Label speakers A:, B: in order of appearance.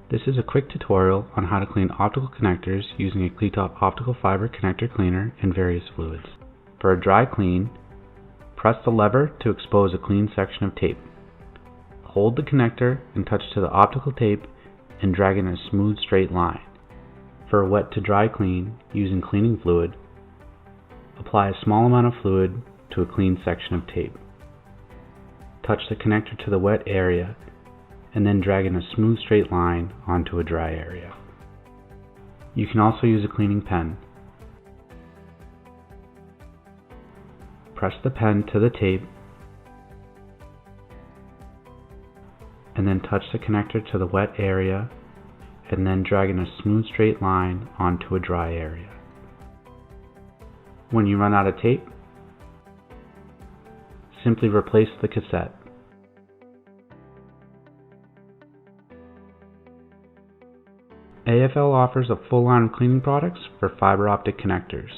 A: This is a quick tutorial on how to clean optical connectors using a Cleatop optical fiber connector cleaner and various fluids. For a dry clean, press the lever to expose a clean section of tape. Hold the connector and touch to the optical tape and drag in a smooth straight line. For a wet to dry clean using cleaning fluid, apply a small amount of fluid to a clean section of tape. Touch the connector to the wet area and then drag in a smooth straight line onto a dry area. You can also use a cleaning pen. Press the pen to the tape and then touch the connector to the wet area and then drag in a smooth straight line onto a dry area. When you run out of tape, simply replace the cassette. AFL offers a full line of cleaning products for fiber optic connectors.